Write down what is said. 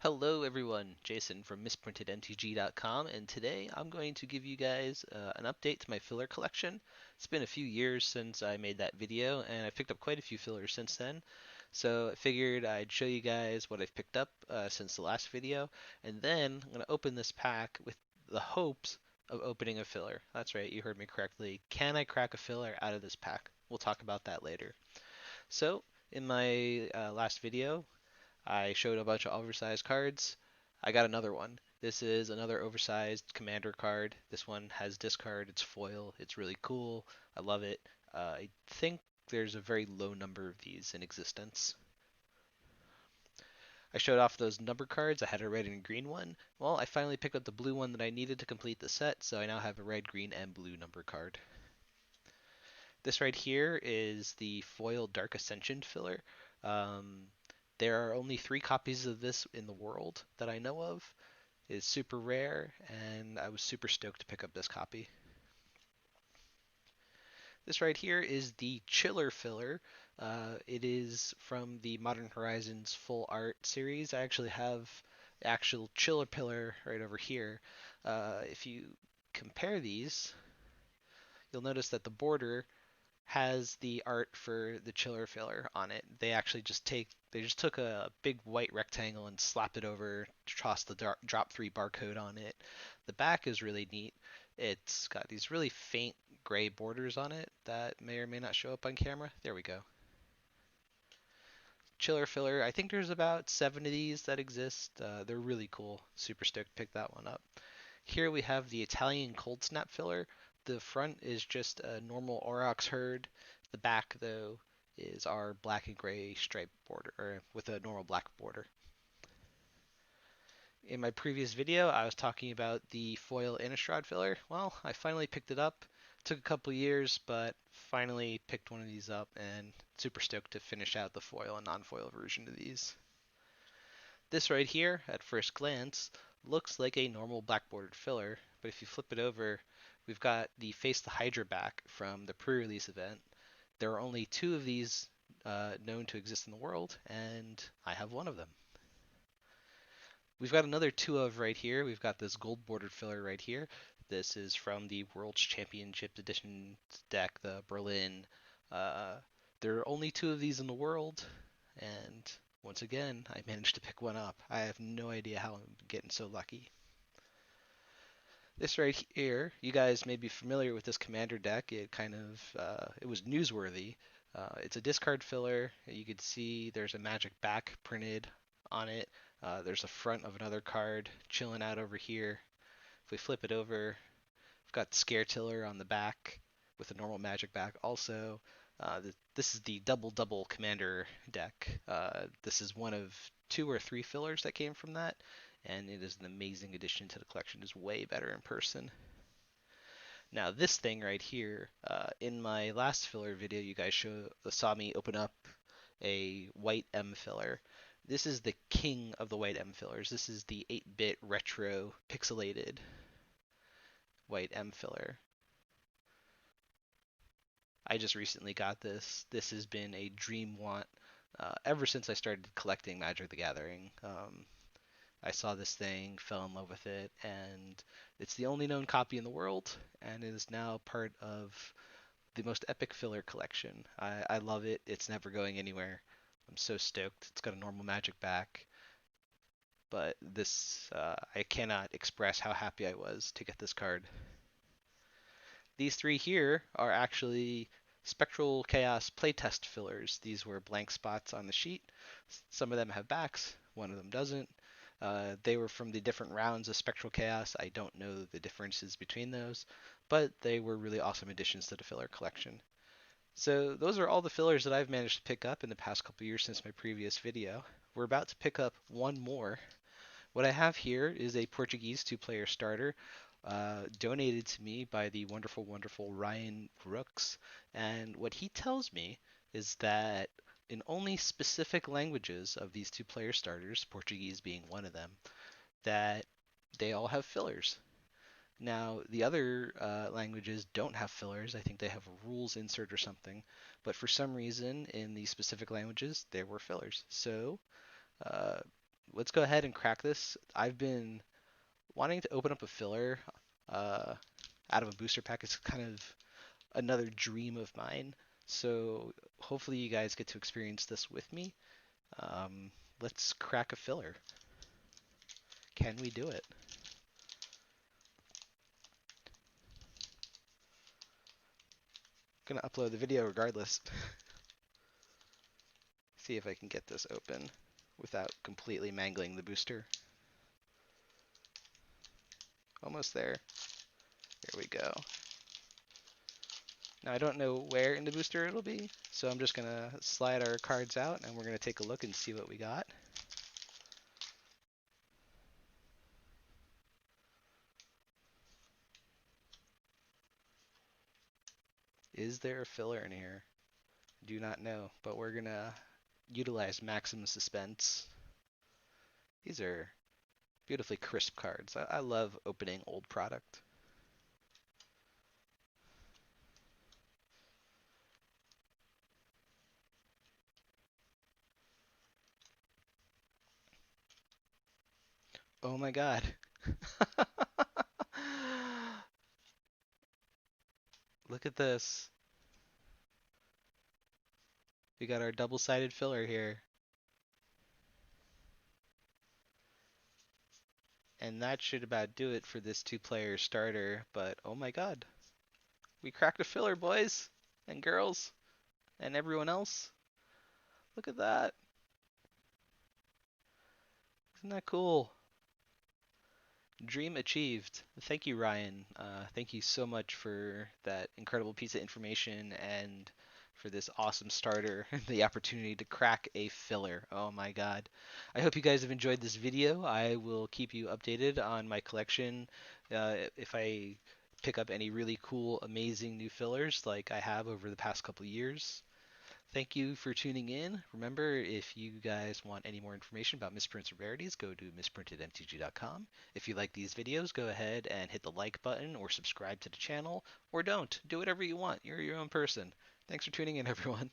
Hello everyone, Jason from Misprinted.mtg.com, and today I'm going to give you guys an update to my filler collection. It's been a few years since I made that video, and I've picked up quite a few fillers since then. So I figured I'd show you guys what I've picked up since the last video, and then I'm going to open this pack with the hopes of opening a filler. That's right, you heard me correctly. Can I crack a filler out of this pack? We'll talk about that later. So in my last video, I showed a bunch of oversized cards. I got another one. This is another oversized commander card. This one has discard, it's foil, it's really cool. I love it. I think there's a very low number of these in existence. I showed off those number cards. I had a red and green one. Well, I finally picked up the blue one that I needed to complete the set, so I now have a red, green, and blue number card. This right here is the foil Dark Ascension filler. Um, there are only 3 copies of this in the world that I know of. It's super rare, and I was super stoked to pick up this copy. This right here is the Chiller filler. It is from the Modern Horizons Full Art series. I actually have the actual Chiller pillar right over here. If you compare these, you'll notice that the border has the art for the chiller filler on it. They just took a big white rectangle and slapped it over, tossed the drop 3 barcode on it. The back is really neat. It's got these really faint gray borders on it that may or may not show up on camera. There we go. Chiller filler. I think there's about 7 of these that exist. They're really cool. Super stoked to pick that one up. Here we have the Italian cold snap filler. The front is just a normal Aurochs herd. The back, though, is our black and gray stripe border, or with a normal black border. In my previous video, I was talking about the foil Innistrad filler. Well, I finally picked it up. It took a couple years, but finally picked one of these up and super stoked to finish out the foil and non-foil version of these. This right here, at first glance, looks like a normal black bordered filler, but if you flip it over, we've got the Face the Hydra back from the pre-release event. There are only 2 of these known to exist in the world, and I have one of them. We've got another 2 of right here. We've got this gold bordered filler right here. This is from the World's Championship Edition deck, the Berlin. Uh, there are only 2 of these in the world, and once again, I managed to pick one up. I have no idea how I'm getting so lucky. This right here, you guys may be familiar with this commander deck. It was newsworthy. It's a discard filler. You can see there's a magic back printed on it. There's a front of another card chilling out over here. If we flip it over, we've got Scare Tiller on the back with a normal magic back. Also, this is the double double commander deck. This is one of 2 or 3 fillers that came from that, and it is an amazing addition to the collection. It's way better in person. Now this thing right here, in my last filler video, you guys saw me open up a white M filler. This is the king of the white M fillers. This is the 8-bit retro pixelated white M filler. I just recently got this. This has been a dream want ever since I started collecting Magic the Gathering. I saw this thing, fell in love with it, and it's the only known copy in the world, and it is now part of the most epic filler collection. I love it. It's never going anywhere. I'm so stoked. It's got a normal Magic back, but I cannot express how happy I was to get this card. These 3 here are actually Spectral Chaos playtest fillers. These were blank spots on the sheet. Some of them have backs, one of them doesn't. They were from the different rounds of Spectral Chaos. I don't know the differences between those, but they were really awesome additions to the filler collection. So those are all the fillers that I've managed to pick up in the past couple years since my previous video. We're about to pick up one more. What I have here is a Portuguese 2-player starter donated to me by the wonderful, wonderful Ryan Brooks. And what he tells me is that in only specific languages of these 2-player starters, Portuguese being one of them, that they all have fillers. Now, the other languages don't have fillers. I think they have a rules insert or something. But for some reason, in these specific languages, there were fillers. So, uh, let's go ahead and crack this. I've been wanting to open up a filler uh, out of a booster pack. It's kind of another dream of mine. So hopefully you guys get to experience this with me. Um, let's crack a filler. Can we do it? I'm gonna upload the video regardless. See if I can get this open without completely mangling the booster. Almost there. There we go. Now I don't know where in the booster it'll be, so I'm just gonna slide our cards out and we're gonna take a look and see what we got. Is there a filler in here? Do not know, but we're gonna utilize maximum suspense. These are beautifully crisp cards. I love opening old product. Oh my god. Look at this. We got our double-sided filler here. And that should about do it for this two-player starter, but oh my god. We cracked a filler, boys and girls and everyone else. Look at that. Isn't that cool? Dream achieved. Thank you, Ryan. Thank you so much for that incredible piece of information and for this awesome starter, the opportunity to crack a filler. Oh my god. I hope you guys have enjoyed this video. I will keep you updated on my collection if I pick up any really cool, amazing new fillers like I have over the past couple years. Thank you for tuning in. Remember, if you guys want any more information about misprints or rarities, go to misprintedmtg.com. If you like these videos, go ahead and hit the like button or subscribe to the channel, or don't. Do whatever you want. You're your own person. Thanks for tuning in, everyone.